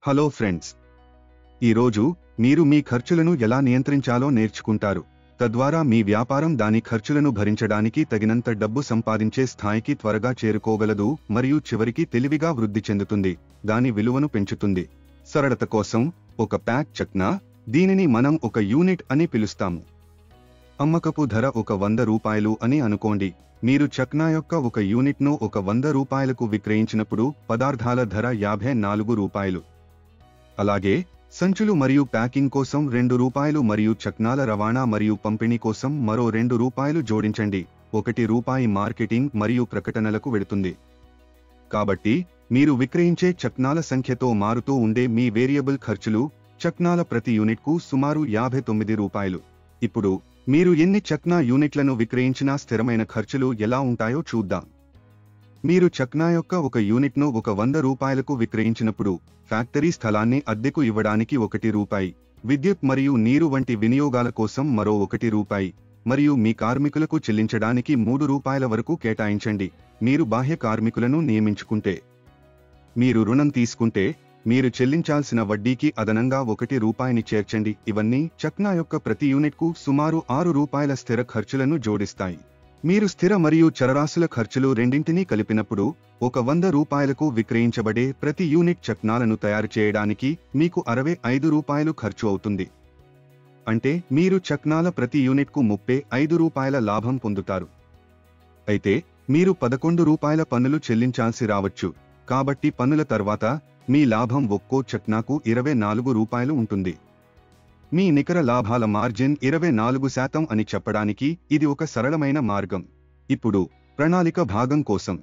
Hello friends, ఈరోజు మీరు మీ ఖర్చులను ఎలా నియంత్రించాలో నేర్చుకుంటారు. తద్వారా మీ వ్యాపారం దాని ఖర్చులను భరించడానికి తగినంత డబ్బు సంపాదించే స్థాయికి త్వరగా చేరుకోగలదు మరియు చివరికి తెలివిగా వృద్ధి చెందుతుంది, దాని విలువను పెంచుతుంది. సరళత కోసం ఒక ప్యాక్ చక్నా, దీనిని మనం ఒక యూనిట్ అని పిలుస్తాము. అమ్మకపు ధర ఒక 100 రూపాయలు అని అనుకోండి. మీరు చక్నా యొక్క ఒక యూనిట్ను ఒక 100 రూపాయలకు విక్రయించినప్పుడు పదార్థాల ధర 54 రూపాయలు. అలాగే సంచులు మరియు ప్యాకింగ్ కోసం 2 రూపాయలు మరియు చక్నాల రవాణా మరియు పంపిణీ కోసం మరో 2 రూపాయలు జోడించండి. 1 రూపాయి మార్కెటింగ్ మరియు ప్రకటనలకు వెళుతుంది. కాబట్టి మీరు విక్రయించే చక్నాల సంఖ్యతో మారుతూ ఉండే మీ వేరియబుల్ ఖర్చులు చక్నాల ప్రతి యూనిట్కు సుమారు 59 రూపాయలు. ఇప్పుడు మీరు ఎన్ని చక్నా యూనిట్లను విక్రయించినా స్థిరమైన ఖర్చులు ఎలా ఉంటాయో చూద్దాం. మీరు చక్నా యొక్క ఒక యూనిట్ను ఒక 100 రూపాయలకు విక్రయించినప్పుడు ఫ్యాక్టరీ స్థలాన్ని అద్దెకు ఇవ్వడానికి 1 రూపాయి, విద్యుత్ మరియు నీరు వంటి వినియోగాల కోసం మరో 1 రూపాయి, మరియు మీ కార్మికులకు చెల్లించడానికి 3 రూపాయల వరకు కేటాయించండి. మీరు బాహ్య కార్మికులను నియమించుకుంటే, మీరు రుణం తీసుకుంటే, మీరు చెల్లించాల్సిన వడ్డీకి అదనంగా 1 రూపాయిని చేర్చండి. ఇవన్నీ చక్నా యొక్క ప్రతి యూనిట్కు సుమారు 6 రూపాయల స్థిర ఖర్చులను జోడిస్తాయి. మీరు స్థిర మరియు చరరాశుల ఖర్చులు రెండింటినీ కలిపినప్పుడు ఒక 100 రూపాయలకు విక్రయించబడే ప్రతి యూనిట్ చక్నాలను తయారు చేయడానికి మీకు 65 రూపాయలు ఖర్చు అవుతుంది. అంటే మీరు చక్నాల ప్రతి యూనిట్కు 35 రూపాయల లాభం పొందుతారు. అయితే మీరు 11 రూపాయల పన్నులు చెల్లించాల్సి రావచ్చు. కాబట్టి పన్నుల తర్వాత మీ లాభం ఒక్కో చక్నాకు 24 రూపాయలు ఉంటుంది. మీ నికర లాభాల మార్జిన్ 24% అని చెప్పడానికి ఇది ఒక సరళమైన మార్గం. ఇప్పుడు ప్రణాళిక భాగం కోసం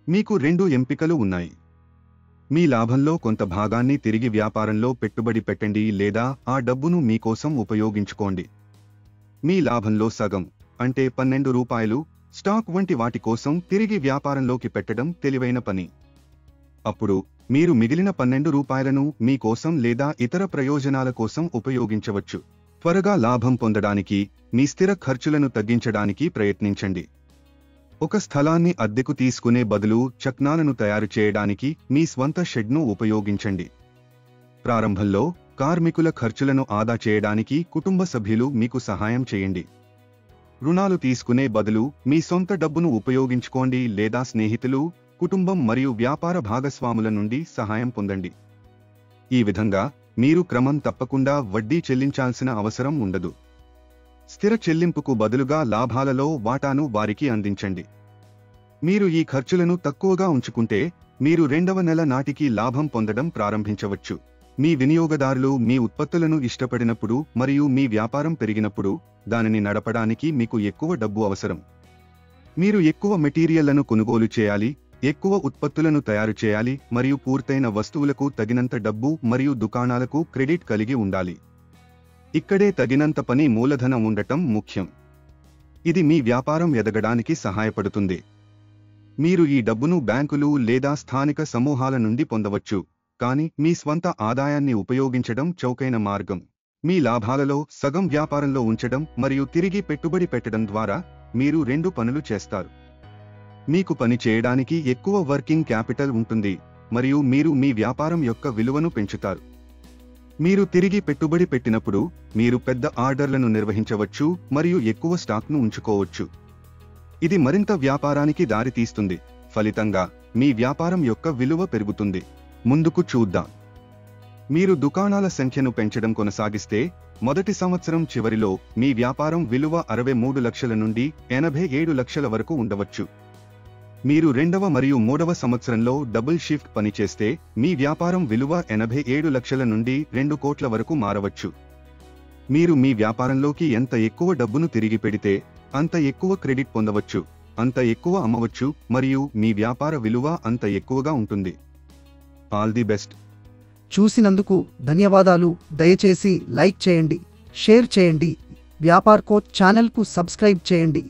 మీకు 2 ఎంపికలు ఉన్నాయి. మీ లాభంలో కొంత భాగాన్ని తిరిగి వ్యాపారంలో పెట్టుబడి పెట్టండి లేదా ఆ డబ్బును మీకోసం ఉపయోగించుకోండి. మీ లాభంలో సగం అంటే 12 రూపాయలు స్టాక్ వంటి వాటి కోసం తిరిగి వ్యాపారంలోకి పెట్టడం తెలివైన పని. అప్పుడు మీరు మిగిలిన 12 రూపాయలను మీ కోసం లేదా ఇతర ప్రయోజనాల కోసం ఉపయోగించవచ్చు. త్వరగా లాభం పొందడానికి మీ స్థిర ఖర్చులను తగ్గించడానికి ప్రయత్నించండి. ఒక స్థలాన్ని అద్దెకు తీసుకునే బదులు చక్నాలను తయారు చేయడానికి మీ స్వంత షెడ్ను ఉపయోగించండి. ప్రారంభంలో కార్మికుల ఖర్చులను ఆదా చేయడానికి కుటుంబ సభ్యులు మీకు సహాయం చేయండి. రుణాలు తీసుకునే బదులు మీ సొంత డబ్బును ఉపయోగించుకోండి లేదా స్నేహితులు, కుటుంబం మరియు వ్యాపార భాగస్వాముల నుండి సహాయం పొందండి. ఈ విధంగా మీరు క్రమం తప్పకుండా వడ్డీ చెల్లించాల్సిన అవసరం ఉండదు. స్థిర చెల్లింపుకు బదులుగా లాభాలలో వాటాను వారికి అందించండి. మీరు ఈ ఖర్చులను తక్కువగా ఉంచుకుంటే మీరు 2వ నెల నాటికి లాభం పొందడం ప్రారంభించవచ్చు. మీ వినియోగదారులు మీ ఉత్పత్తులను ఇష్టపడినప్పుడు మరియు మీ వ్యాపారం పెరిగినప్పుడు దానిని నడపడానికి మీకు ఎక్కువ డబ్బు అవసరం. మీరు ఎక్కువ మెటీరియల్లను కొనుగోలు చేయాలి, ఎక్కువ ఉత్పత్తులను తయారు చేయాలి మరియు పూర్తయిన వస్తువులకు తగినంత డబ్బు మరియు దుకాణాలకు క్రెడిట్ కలిగి ఉండాలి. ఇక్కడే తగినంత పని మూలధనం ఉండటం ముఖ్యం. ఇది మీ వ్యాపారం ఎదగడానికి సహాయపడుతుంది. మీరు ఈ డబ్బును బ్యాంకులు లేదా స్థానిక సమూహాల నుండి పొందవచ్చు, కానీ మీ స్వంత ఆదాయాన్ని ఉపయోగించడం చౌకైన మార్గం. మీ లాభాలలో సగం వ్యాపారంలో ఉంచడం మరియు తిరిగి పెట్టుబడి పెట్టడం ద్వారా మీరు 2 పనులు చేస్తారు. మీకు పని చేయడానికి ఎక్కువ వర్కింగ్ క్యాపిటల్ ఉంటుంది మరియు మీరు మీ వ్యాపారం యొక్క విలువను పెంచుతారు. మీరు తిరిగి పెట్టుబడి పెట్టినప్పుడు మీరు పెద్ద ఆర్డర్లను నిర్వహించవచ్చు మరియు ఎక్కువ స్టాక్ను ఉంచుకోవచ్చు. ఇది మరింత వ్యాపారానికి దారితీస్తుంది. ఫలితంగా మీ వ్యాపారం యొక్క విలువ పెరుగుతుంది. ముందుకు చూద్దాం. మీరు దుకాణాల సంఖ్యను పెంచడం కొనసాగిస్తే మొదటి సంవత్సరం చివరిలో మీ వ్యాపారం విలువ 63 లక్షల నుండి 87 లక్షల వరకు ఉండవచ్చు. మీరు 2వ మరియు 3వ సంవత్సరంలో డబుల్ షిఫ్ట్ పనిచేస్తే మీ వ్యాపారం విలువ 87 లక్షల నుండి 2 కోట్ల వరకు మారవచ్చు. మీరు మీ వ్యాపారంలోకి ఎంత ఎక్కువ డబ్బును తిరిగి పెడితే అంత ఎక్కువ క్రెడిట్ పొందవచ్చు, అంత ఎక్కువ అమ్మవచ్చు మరియు మీ వ్యాపార విలువ అంత ఎక్కువగా ఉంటుంది. All the best. చూసినందుకు ధన్యవాదాలు. దయచేసి లైక్ చేయండి, షేర్ చేయండి, వ్యాపార్ కోచ్ ఛానల్కు సబ్స్క్రైబ్ చేయండి.